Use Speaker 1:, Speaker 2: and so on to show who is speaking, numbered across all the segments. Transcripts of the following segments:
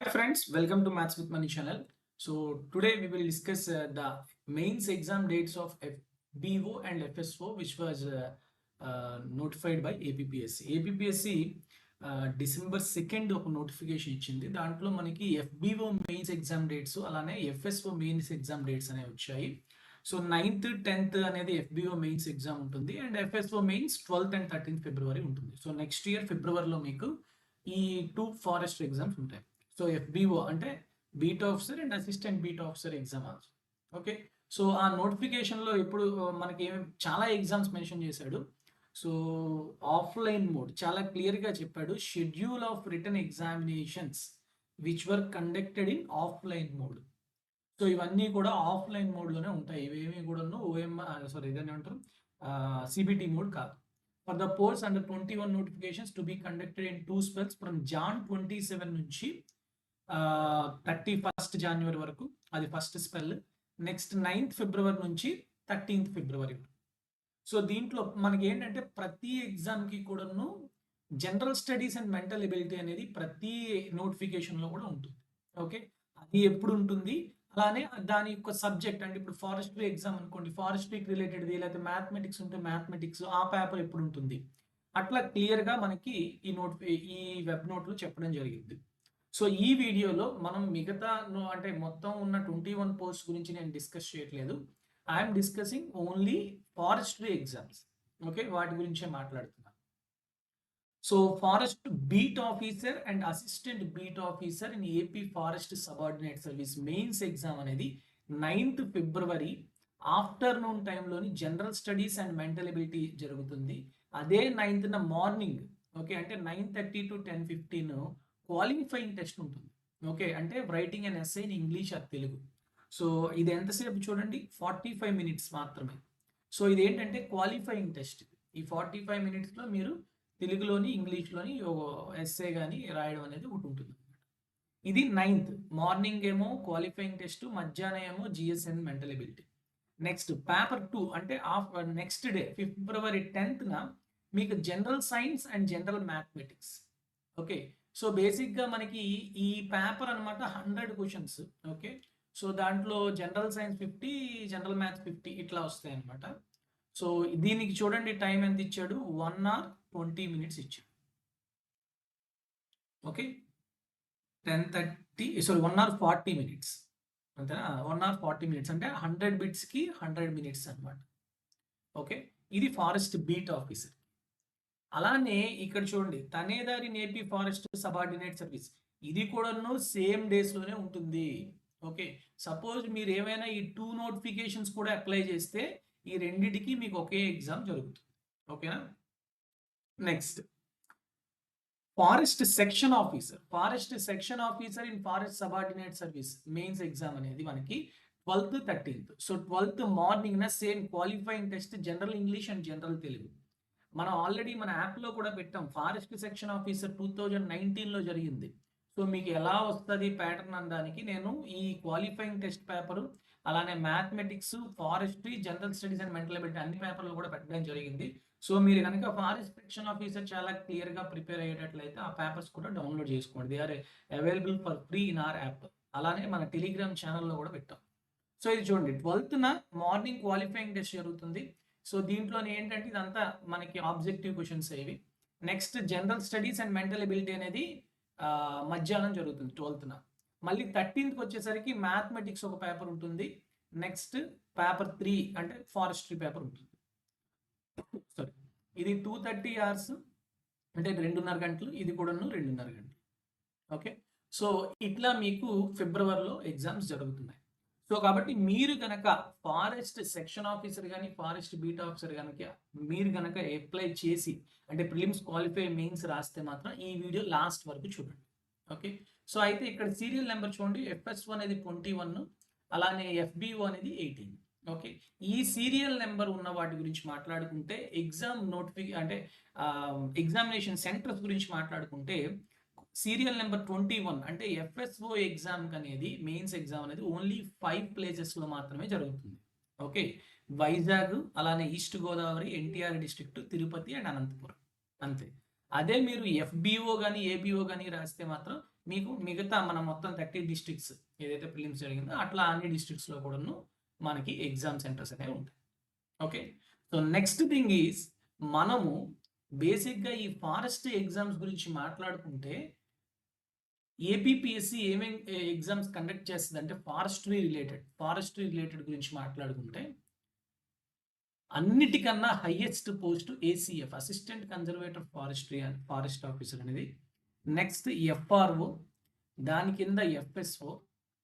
Speaker 1: Hi friends, welcome to Maths with Money channel. So today we will discuss the mains exam dates of FBO and FSO which was notified by APPSC. APPSC December 2 ఒక notification ఇచ్చింది. దాంట్లో మనకి FBO mains exam dates అలానే FSO mains exam dates అనేవి వచ్చాయి. So 9th 10th అనేది FBO mains exam ఉంటుంది and FSO mains 12th and 13th ఫిబ్రవరి ఉంటుంది. సో నెక్స్ట్ ఇయర్ ఫిబ్రవరిలో మీకు ఈ 2 ఫారెస్ట్ ఎగ్జామ్స్ ఉంటాయి. సో FBO అంటే beat officer and assistant beat officer exam also. Okay, so ఆ నోటిఫికేషన్లో ఇప్పుడు మనకి చాలా ఎగ్జామ్స్ మెన్షన్ చేశాడు. సో ఆఫ్లైన్ మోడ్ చాలా క్లియర్గా చెప్పాడు. Schedule of written examinations which were conducted in offline mode. So ఇవన్నీ కూడా ఆఫ్లైన్ మోడ్లోనే ఉంటాయి. ఇవేమి కూడా ఇదని అంటారు సిబిటి మోడ్ కాదు. For the polls under 21 notifications to be conducted in 2 spells from Jan 27 నుంచి 31st January వరకు, అది first spell. Next 9th February నుంచి 13th February. సో దీంట్లో మనకి ఏంటంటే ప్రతి ఎగ్జామ్కి కూడాను general studies and mental ability అనేది ప్రతి నోటిఫికేషన్లో కూడా ఉంటుంది. ఓకే, అది ఎప్పుడు ఉంటుంది, అలానే దాని యొక్క సబ్జెక్ట్ అంటే ఇప్పుడు ఫారెస్ట్రీ ఎగ్జామ్ అనుకోండి, ఫారెస్ట్రీకి రిలేటెడ్ది, లేకపోతే మ్యాథమెటిక్స్ ఉంటే మ్యాథమెటిక్స్ ఆ పేపర్ ఎప్పుడు ఉంటుంది, అట్లా క్లియర్గా మనకి ఈ వెబ్ నోట్లో చెప్పడం జరిగింది. సో ఈ వీడియోలో మనం మిగతా అంటే మొత్తం ఉన్న 21 పోస్ట్ గురించి నేను డిస్కస్ చేయట్లేదు. I'm discussing only forestry exams. Okay, వాటి గురించే మాట్లాడుతున్నాను. So forest beat officer and assistant beat officer in AP forest subordinate service mains exam అనేది 9th February ఆఫ్టర్నూన్ టైంలోని general studies and mental ability జరుగుతుంది. అదే 9th మార్నింగ్, ఓకే, అంటే 9:30 to 10:15 qualifying test ఉంటుంది. Okay, అంటే writing and essay in English or Telugu. So ఇది ఎంతసేపు చూడండి, 45 minutes మాత్రమే. సో ఇది ఏంటంటే క్వాలిఫైయింగ్ టెస్ట్. ఈ 45 minutesలో మీరు తెలుగులోని ఇంగ్లీష్లోని ఎస్సే కానీ రాయడం అనేది ఒకటి ఉంటుంది. ఇది 9th మార్నింగ్ ఏమో క్వాలిఫైయింగ్ టెస్ట్, మధ్యాహ్నం ఏమో GSN mental ability. Next paper 2 అంటే నెక్స్ట్ డే February 10th మీకు general science and general mathematics. Okay, so బేసిక్గా మనకి ఈ పేపర్ అనమాట 100 questions. ఓకే, సో దాంట్లో జనరల్ సైన్స్ 50, జనరల్ మ్యాథ్స్ 50 ఇట్లా వస్తాయి అనమాట. సో దీనికి చూడండి టైం ఎంత ఇచ్చాడు, 1 hour 20 minutes ఇచ్చాడు. ఓకే, 1 hour 40 minutes అంతేనా, 1 hour 40 minutes అంటే 100 బిట్స్కి 100 minutes అనమాట. ఓకే, ఇది ఫారెస్ట్ బీట్ ఆఫీసర్. అలానే ఇక్కడ చూడండి తనేదారి నేపీ ఫారెస్ట్ సబార్డినేట్ సర్వీస్, ఇది కూడాను సేమ్ డేస్లోనే ఉంటుంది. ఓకే, సపోజ్ మీరు ఏమైనా ఈ 2 notifications కూడా అప్లై చేస్తే ఈ రెండిటికి మీకు ఒకే ఎగ్జామ్ జరుగుతుంది. ఓకేనా. Next forest section officer in forest subordinate service mains exam అనేది మనకి 12th 13th. So 12th morning same qualifying test general English and general Telugu. మనం ఆల్రెడీ మన యాప్లో కూడా పెట్టాం. ఫారెస్ట్ సెక్షన్ ఆఫీసర్ 2019లో జరిగింది. సో మీకు ఎలా వస్తుంది ప్యాటర్న్ అనడానికి నేను ఈ క్వాలిఫైయింగ్ టెస్ట్ పేపరు, అలానే mathematics, forestry, general studies and mental ability అన్ని పేపర్లు కూడా పెట్టడం జరిగింది. సో మీరు కనుక ఫారెస్ట్ సెక్షన్ ఆఫీసర్ చాలా క్లియర్గా ప్రిపేర్ అయ్యేటట్లయితే ఆ పేపర్స్ కూడా డౌన్లోడ్ చేసుకోండి. They are available for free in our app. అలానే మన టెలిగ్రామ్ ఛానల్లో కూడా పెట్టాం. సో ఇది చూడండి 12th మార్నింగ్ క్వాలిఫైయింగ్ టెస్ట్ జరుగుతుంది. సో దీంట్లో ఏంటంటే ఇదంతా మనకి ఆబ్జెక్టివ్ క్వశ్చన్స్ ఇవి. Next general studies and mental ability అనేది మధ్యాహ్నం జరుగుతుంది 12th. మళ్ళీ 13th వచ్చేసరికి మ్యాథమెటిక్స్ ఒక పేపర్ ఉంటుంది. నెక్స్ట్ పేపర్ 3 అంటే ఫారెస్ట్రీ పేపర్ ఉంటుంది. సారీ, ఇది 230 hours అంటే 2.5 గంటలు, ఇది కూడా 2.5 గంటలు. ఓకే, సో ఇట్లా మీకు ఫిబ్రవరిలో ఎగ్జామ్స్ జరుగుతున్నాయి. సో కాబట్టి మీరు కనుక ఫారెస్ట్ సెక్షన్ ఆఫీసర్ కానీ ఫారెస్ట్ బీట్ ఆఫీసర్ కనుక మీరు కనుక అప్లై చేసి అంటే ప్రిలిమ్స్ క్వాలిఫై మెయిన్స్ రాస్తే మాత్రం ఈ వీడియో లాస్ట్ వరకు చూడండి. ఓకే, సో అయితే ఇక్కడ సీరియల్ నెంబర్ చూడండి, FS1 అనేది 21, అలానే FBO అనేది 18. ఓకే, ఈ సీరియల్ నెంబర్ ఉన్న వాటి గురించి మాట్లాడుకుంటే ఎగ్జామినేషన్ సెంటర్స్ గురించి మాట్లాడుకుంటే సీరియల్ నెంబర్ 21 అంటే FSO ఎగ్జామ్ అనేది మెయిన్స్ ఎగ్జామ్ అనేది ఓన్లీ 5 ప్లేసెస్లో మాత్రమే జరుగుతుంది. ఓకే, వైజాగ్, అలానే east Godavari, NTR district, Tirupati and Anantapuram, అంతే. అదే మీరు FBO కానీ ABO కానీ రాస్తే మాత్రం మీకు మిగతా మన మొత్తం 30 డిస్ట్రిక్ట్స్ ఏదైతే ప్రిలిమ్స్ జరిగిందో అట్లా అన్ని డిస్ట్రిక్ట్స్లో కూడాను మనకి ఎగ్జామ్ సెంటర్స్ అనేవి ఉంటాయి. Okay, so next thing is మనము బేసిక్గా ఈ ఫారెస్ట్ ఎగ్జామ్స్ గురించి మాట్లాడుకుంటే ఏపీపీఎస్సి ఏమేమి ఎగ్జామ్స్ కండక్ట్ చేస్తుంది అంటే ఫారెస్ట్రీ రిలేటెడ్ గురించి మాట్లాడుకుంటే అన్నిటికన్నా highest post ACF, assistant conservator forest officer అనేది. నెక్స్ట్ ఎఫ్ఆర్ఓ, దాని కింద ఎఫ్ఎస్ఓ,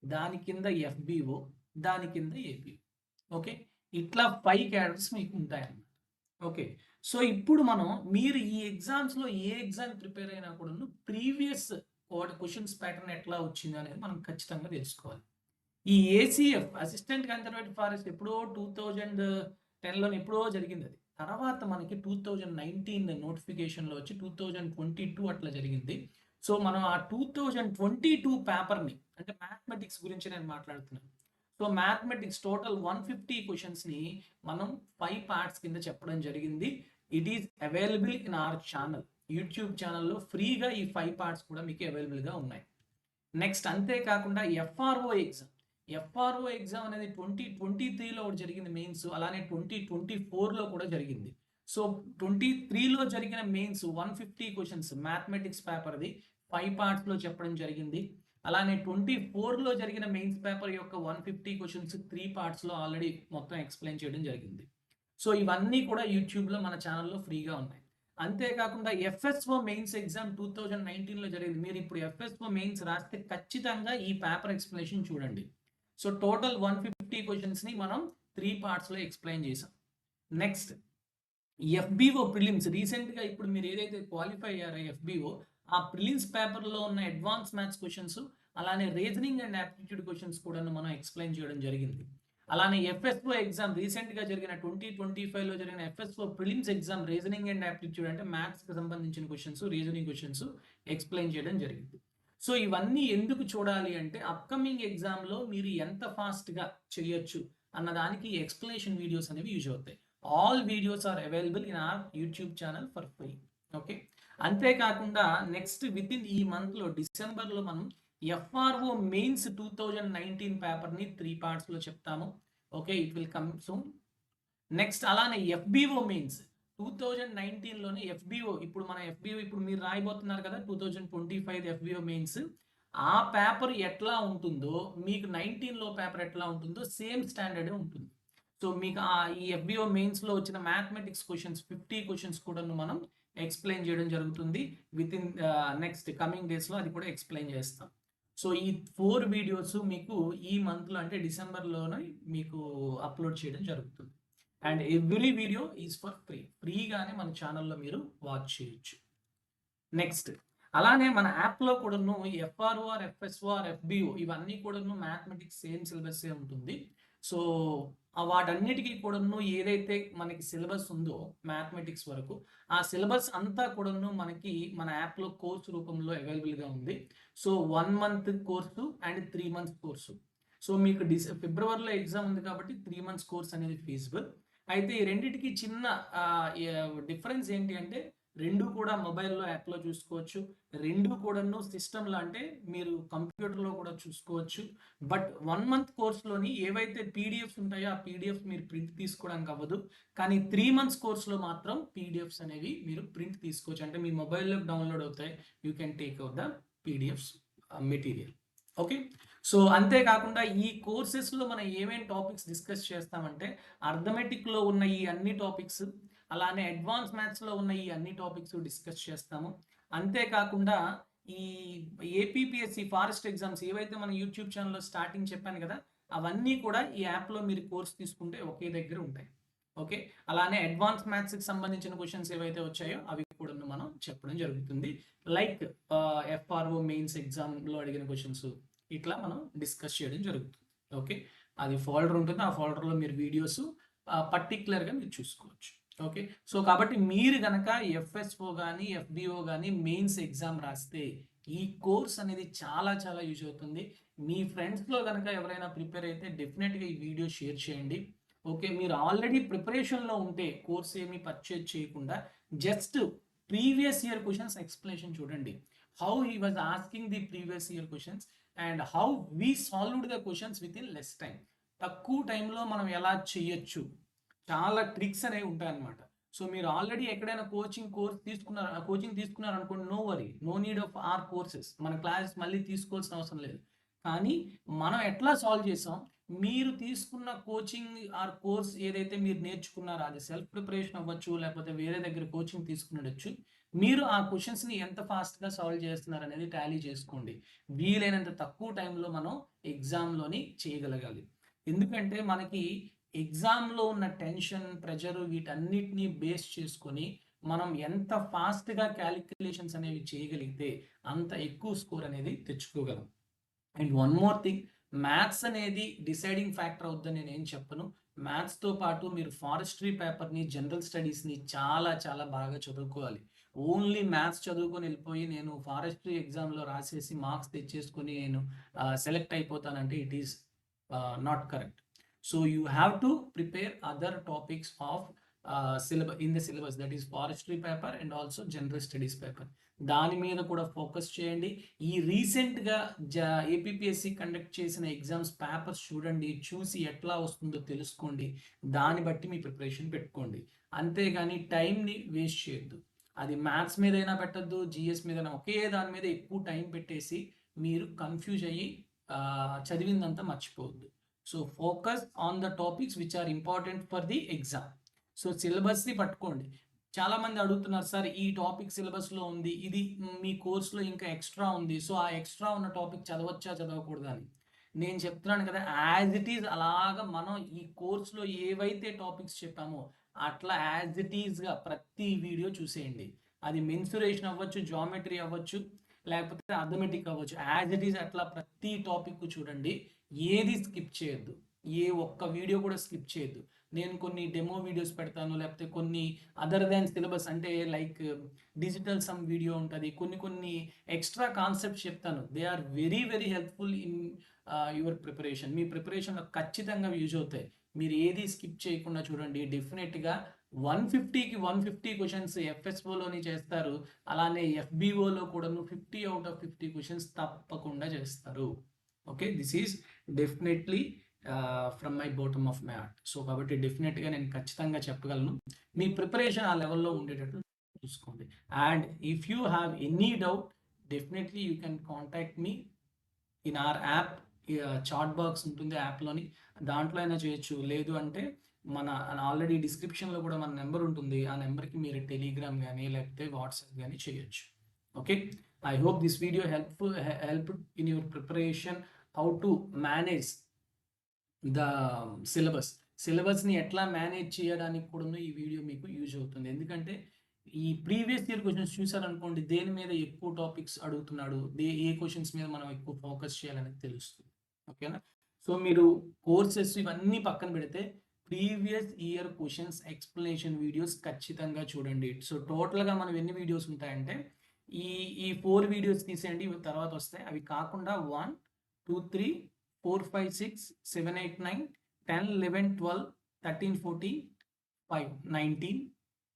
Speaker 1: దాని కింద ఎఫ్బిఓ, దాని కింద ఏపీ. ఓకే, ఇట్లా 5 క్యాడర్స్ మీకు ఉంటాయన్నమాట. ఓకే, సో ఇప్పుడు మీరు ఈ ఎగ్జామ్స్లో ఏ ఎగ్జామ్ ప్రిపేర్ అయినా కూడా ప్రీవియస్ క్వశ్చన్స్ ప్యాటర్న్ ఎట్లా వచ్చింది అనేది మనం ఖచ్చితంగా తెలుసుకోవాలి. ఈ ఏసీఎఫ్, అసిస్టెంట్ కన్జర్వేటివ్ ఫారెస్ట్, ఎప్పుడో 2010లో ఎప్పుడో జరిగింది. అది తర్వాత మనకి 2019 నోటిఫికేషన్లో వచ్చి 2022 అట్లా జరిగింది. సో మనం ఆ 2022 పేపర్ని, అంటే మ్యాథమెటిక్స్ గురించి నేను మాట్లాడుతున్నాను. సో మ్యాథమెటిక్స్ టోటల్ 150 క్వశ్చన్స్ని మనం 5 పార్ట్స్ కింద చెప్పడం జరిగింది. It is available in our channel, YouTube ఛానల్లో ఫ్రీగా ఈ 5 పార్ట్స్ కూడా మీకు అవైలబుల్గా ఉన్నాయి. నెక్స్ట్ అంతేకాకుండా ఎఫ్ఆర్ఓ ఎగ్జామ్ అనేది 2023లో ఒకటి జరిగింది మెయిన్స్, అలానే 2024లో కూడా జరిగింది. సో 23లో జరిగిన మెయిన్స్ 150 క్వశ్చన్స్ మ్యాథమెటిక్స్ పేపర్ది 5 పార్ట్స్లో చెప్పడం జరిగింది. అలానే 24లో జరిగిన మెయిన్స్ పేపర్ యొక్క 150 క్వశ్చన్స్ 3 పార్ట్స్లో ఆల్రెడీ మొత్తం ఎక్స్ప్లెయిన్ చేయడం జరిగింది. సో ఇవన్నీ కూడా యూట్యూబ్లో మన ఛానల్లో ఫ్రీగా ఉన్నాయి. అంతేకాకుండా ఎఫ్ఎస్ఓ మెయిన్స్ ఎగ్జామ్ 2019లో జరిగింది. మీరు ఇప్పుడు ఎఫ్ఎస్ఓ మెయిన్స్ రాస్తే ఖచ్చితంగా ఈ పేపర్ ఎక్స్ప్లెనేషన్ చూడండి. సో టోటల్ 150 క్వశ్చన్స్ని మనం 3 పార్ట్స్లో ఎక్స్ప్లెయిన్ చేసాం. నెక్స్ట్ ఎఫ్బిఓ ప్రిలిమ్స్, రీసెంట్గా ఇప్పుడు మీరు ఏదైతే క్వాలిఫై అయ్యారో ఎఫ్బిఓ, ఆ ప్రిలిమ్స్ పేపర్లో ఉన్న అడ్వాన్స్ మ్యాథ్స్ క్వశ్చన్స్, అలానే రీజనింగ్ అండ్ యాప్టిట్యూడ్ క్వశ్చన్స్ కూడా మనం ఎక్స్ప్లెయిన్ చేయడం జరిగింది. అలానే ఎఫ్ఎస్ఓ ఎగ్జామ్ రీసెంట్గా జరిగిన 2025లో జరిగిన FSO prelims exam reasoning and aptitude, అంటే మ్యాథ్స్కి సంబంధించిన క్వశ్చన్స్, రీజనింగ్ క్వశ్చన్స్ ఎక్స్ప్లెయిన్ చేయడం జరిగింది. సో ఇవన్నీ ఎందుకు చూడాలి అంటే అప్కమింగ్ ఎగ్జామ్లో మీరు ఎంత ఫాస్ట్గా చేయొచ్చు అన్నదానికి ఎక్స్ప్లెనేషన్ వీడియోస్ అనేవి యూజ్ అవుతాయి. All videos are available in our YouTube channel for free. Okay, అంతేకాకుండా నెక్స్ట్ విత్ ఇన్ ఈ మంత్లో డిసెంబర్లో మనం ఎఫ్ఆర్ఓ మెయిన్స్ 2019 పేపర్ని 3 పార్ట్స్లో చెప్తాము. Okay, it will come soon. Next అలానే ఎఫ్బిఓ మెయిన్స్ 2019లోనే ఎఫ్బిఓ, ఇప్పుడు మీరు రాయబోతున్నారు కదా 2025 ఎఫ్బిఓ మెయిన్స్, ఆ పేపర్ ఎట్లా ఉంటుందో మీకు 19లో పేపర్ ఎట్లా ఉంటుందో సేమ్ స్టాండర్డే ఉంటుంది. సో మీకు ఈ ఎఫ్బిఓ మెయిన్స్లో వచ్చిన మ్యాథమెటిక్స్ క్వశ్చన్స్ 50 క్వశ్చన్స్ కూడా మనం ఎక్స్ప్లెయిన్ చేయడం జరుగుతుంది. విత్ ఇన్ నెక్స్ట్ కమింగ్ డేస్లో అది కూడా ఎక్స్ప్లెయిన్ చేస్తాం. సో ఈ 4 వీడియోస్ మీకు ఈ మంత్లో అంటే డిసెంబర్లోనే మీకు అప్లోడ్ చేయడం జరుగుతుంది. And every video is for ఫ్రీగానే మన ఛానల్లో మీరు వాచ్ చేయొచ్చు. నెక్స్ట్ అలానే మన యాప్లో కూడాను ఎఫ్ఆర్ఓఆర్, ఎఫ్ఎస్ఓఆర్, ఎఫ్బిఓ ఇవన్నీ కూడాను మ్యాథమెటిక్స్ సేమ్ సిలబస్ ఉంటుంది. సో వాటన్నిటికీ కూడాను ఏదైతే మనకి సిలబస్ ఉందో మ్యాథమెటిక్స్ వరకు, ఆ సిలబస్ అంతా కూడాను మనకి మన యాప్లో కోర్సు రూపంలో అవైలబుల్గా ఉంది. So 1 month course and 3 months course. So మీకు ఫిబ్రవరిలో ఎగ్జామ్ ఉంది కాబట్టి 3 మంత్స్ కోర్స్ అనేది ఫీజిబుల్. అయితే ఈ రెండింటికి చిన్న డిఫరెన్స్ ఏంటి అంటే, రెండు కూడా మొబైల్లో యాప్లో చూసుకోవచ్చు, రెండు కూడాను సిస్టంలో అంటే మీరు కంప్యూటర్లో కూడా చూసుకోవచ్చు. బట్ 1 మంత్ కోర్సులోని ఏవైతే పీడిఎఫ్స్ ఉంటాయో ఆ పీడిఎఫ్ మీరు ప్రింట్ తీసుకోవడానికి అవ్వదు. కానీ 3 మంత్స్ కోర్సులో మాత్రం పీడిఎఫ్స్ అనేవి మీరు ప్రింట్ తీసుకోవచ్చు, అంటే మీ మొబైల్లో డౌన్లోడ్ అవుతాయి. You can take out the PDFs material. Okay, so అంతేకాకుండా ఈ కోర్సెస్లో మనం ఏమేమి టాపిక్స్ డిస్కస్ చేస్తామంటే, అర్థమెటిక్లో ఉన్న ఈ అన్ని టాపిక్స్, అలానే అడ్వాన్స్ మ్యాథ్స్లో ఉన్న ఈ అన్ని టాపిక్స్ డిస్కస్ చేస్తాము. అంతేకాకుండా ఈ ఏపీపీఎస్సి ఫారెస్ట్ ఎగ్జామ్స్ ఏవైతే మన యూట్యూబ్ ఛానల్లో స్టార్టింగ్ చెప్పాను కదా, అవన్నీ కూడా ఈ యాప్లో మీరు కోర్స్ తీసుకుంటే ఒకే దగ్గర ఉంటాయి. ఓకే, అలానే అడ్వాన్స్ మ్యాథ్స్కి సంబంధించిన క్వశ్చన్స్ ఏవైతే వచ్చాయో అవి కూడా మనం చెప్పడం జరుగుతుంది. లైక్ ఎఫ్ఆర్ఓ మెయిన్స్ ఎగ్జామ్లో అడిగిన క్వశ్చన్స్ ఇట్లా మనం డిస్కస్ చేయడం జరుగుతుంది. ఓకే, అది ఫోల్డర్ ఉంటుంది, ఆ ఫోల్డర్లో మీరు వీడియోస్ పర్టికులర్గా మీరు చూసుకోవచ్చు. ఓకే, సో కాబట్టి మీరు కనుక ఎఫ్ఎస్ఓ కానీ ఎఫ్బిఓ కానీ మెయిన్స్ ఎగ్జామ్ రాస్తే ఈ కోర్స్ అనేది చాలా చాలా యూజ్ అవుతుంది. మీ ఫ్రెండ్స్లో కనుక ఎవరైనా ప్రిపేర్ అయితే డెఫినెట్గా ఈ వీడియో షేర్ చేయండి. ఓకే, మీరు ఆల్రెడీ ప్రిపరేషన్లో ఉంటే కోర్స్ ఏమీ పర్చేజ్ చేయకుండా just previous year questions explanation చూడండి. how he was asking the previous year questions and how we solved the questions within less time. తక్కువ టైంలో మనం ఎలా చేయొచ్చు, చాలా ట్రిక్స్ అనేవి ఉంటాయి అన్నమాట. సో మీరు ఆల్రెడీ ఎక్కడైనా కోచింగ్ తీసుకున్నారు అనుకోండి, no worry, no need of our courses, మన క్లాసెస్ మళ్ళీ తీసుకోవాల్సిన అవసరం లేదు. కానీ మనం ఎట్లా సాల్వ్ చేసాం, మీరు తీసుకున్న కోచింగ్ ఆర్ కోర్స్ ఏదైతే మీరు నేర్చుకున్నారో అది సెల్ఫ్ ప్రిపరేషన్ అవ్వచ్చు, లేకపోతే వేరే దగ్గర కోచింగ్ తీసుకునొచ్చు, మీరు ఆ క్వశ్చన్స్ని ఎంత ఫాస్ట్గా సాల్వ్ చేస్తున్నారు అనేది టాలీ చేసుకోండి. వీలైనంత తక్కువ టైంలో మనం ఎగ్జామ్లోని చేయగలగాలి. ఎందుకంటే మనకి ఎగ్జామ్లో ఉన్న టెన్షన్, ప్రెషర్ వీటన్నిటిని బేస్ చేసుకొని మనం ఎంత ఫాస్ట్గా క్యాలిక్యులేషన్స్ అనేవి చేయగలిగితే అంత ఎక్కువ స్కోర్ అనేది తెచ్చుకోగలం. And one more thing, maths అనేది డిసైడింగ్ ఫ్యాక్టర్ అవుద్దని నేను ఏం చెప్పను. మ్యాథ్స్తో పాటు మీరు ఫారెస్ట్రీ పేపర్ని, జనరల్ స్టడీస్ని చాలా చాలా బాగా చదువుకోవాలి. ఓన్లీ మ్యాథ్స్ చదువుకొని వెళ్ళిపోయి నేను ఫారెస్ట్రీ ఎగ్జామ్లో రాసేసి మార్క్స్ తెచ్చేసుకొని నేను సెలెక్ట్ అయిపోతానంటే it is not correct. So you have to prepare other topics of syllabus in the syllabus, that is forestry paper and also general studies paper. దాని మీద కూడా ఫోకస్ చేయండి. ఈ రీసెంట్గా ఏపీపీఎస్సి కండక్ట్ చేసిన ఎగ్జామ్స్ పేపర్స్ చూడండి, చూసి ఎట్లా వస్తుందో తెలుసుకోండి, దాన్ని బట్టి మీ ప్రిపరేషన్ పెట్టుకోండి. అంతేగాని టైంని వేస్ట్ చేయొద్దు. అది మ్యాథ్స్ మీద అయినా పెట్టద్దు, జిఎస్ మీద, ఒకే దాని మీద ఎక్కువ టైం పెట్టేసి మీరు కన్ఫ్యూజ్ అయ్యి చదివిందంతా మర్చిపోవద్దు. So focus on the topics which are important for the exam. So సిలబస్ని పట్టుకోండి. చాలామంది అడుగుతున్నారు, సార్ ఈ టాపిక్ సిలబస్లో ఉంది, ఇది మీ కోర్సులో ఇంకా ఎక్స్ట్రా ఉంది, సో ఆ ఎక్స్ట్రా ఉన్న టాపిక్ చదవచ్చా చదవకూడదా అని. నేను చెప్తున్నాను కదా, యాజ్ ఇట్ ఈజ్ అలాగా మనం ఈ కోర్సులో ఏవైతే టాపిక్స్ చెప్పామో అట్లా యాజ్ ఇట్ ఈజ్గా ప్రతి వీడియో చూసేయండి. అది మెన్సురేషన్ అవ్వచ్చు, జామెట్రీ అవ్వచ్చు, లేకపోతే అథమెటిక్ అవ్వచ్చు, యాజ్ ఇట్ ఈజ్ అట్లా ప్రతి టాపిక్ చూడండి. ఏది స్కిప్ చేయొద్దు, ఏ ఒక్క వీడియో కూడా స్కిప్ చేయొద్దు. నేను కొన్ని డెమో వీడియోస్ పెడతాను, లేకపోతే కొన్ని అదర్ దాన్ సిలబస్ అంటే లైక్ డిజిటల్ సమ్ వీడియో ఉంటుంది, కొన్ని ఎక్స్ట్రా కాన్సెప్ట్స్ చెప్తాను. They are very very helpful in your preparation. మీ ప్రిపరేషన్లో ఖచ్చితంగా యూజ్ అవుతాయి. మీరు ఏది స్కిప్ చేయకుండా చూడండి. డెఫినెట్గా 150కి 150 క్వశ్చన్స్ ఎఫ్ఎస్ఓలోని చేస్తారు, అలానే ఎఫ్బిఓలో కూడా 50 అవుట్ ఆఫ్ 50 క్వశ్చన్స్ తప్పకుండా చేస్తారు. Okay, this is definitely from my bottom of my heart. So కాబట్టి డెఫినెట్గా నేను ఖచ్చితంగా చెప్పగలను, మీ ప్రిపరేషన్ ఆ లెవెల్లో ఉండేటట్లు చూసుకోండి. And if you have any doubt, definitely you can contact me in our app. Chat box ఉంటుంది యాప్లోని, దాంట్లో అయినా చేయొచ్చు. లేదు అంటే మన ఆల్రెడీ డిస్క్రిప్షన్లో కూడా మన నెంబర్ ఉంటుంది, ఆ నెంబర్కి మీరు టెలిగ్రామ్ కానీ లేకపోతే వాట్సాప్ కానీ చేయొచ్చు. Okay, I hope this video help in your preparation, how to manage the సిలబస్ని ఎట్లా మేనేజ్ చేయడానికి కూడా ఈ వీడియో మీకు యూజ్ అవుతుంది. ఎందుకంటే ఈ ప్రీవియస్ ఇయర్ క్వశ్చన్స్ చూసారనుకోండి, దేని మీద ఎక్కువ టాపిక్స్ అడుగుతున్నాడు, ఏ క్వశ్చన్స్ మీద మనం ఎక్కువ ఫోకస్ చేయాలనేది తెలుస్తుంది. ఓకేనా? సో మీరు కోర్సెస్ ఇవన్నీ పక్కన పెడితే previous year questions explanation videos ఖచ్చితంగా చూడండి. సో టోటల్గా మనం ఎన్ని వీడియోస్ ఉంటాయంటే ఈ 4 వీడియోస్ తీసేయండి, తర్వాత వస్తాయి. అవి కాకుండా 1, 2, 3, 4, 5, 6, 7, 8, 9, 10, 11, 12, 13, 14, 5,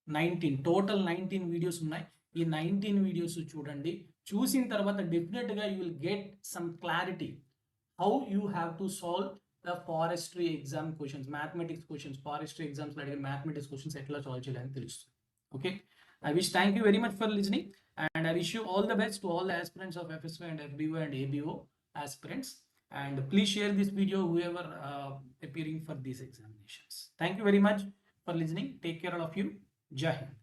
Speaker 1: 19 టోటల్ 19 వీడియోస్ ఉన్నాయి. ఈ 19 వీడియోస్ చూడండి. చూసిన తర్వాత డెఫినెట్గా you will get some clarity how you have to solve the forestry exam questions, mathematics questions, forestry ఎగ్జామ్స్లో అడిగే మ్యాథమెటిక్స్ క్వశ్చన్స్ ఎట్లా సాల్వ్ చేయాలని తెలుస్తుంది. Okay, I wish thank you very much for listening, and I wish you all the best to all the aspirants of FSO and FBO and ABO aspirants, and please share this video whoever appearing for these examinations. Thank you very much for listening. Take care all of you. Jai Hind.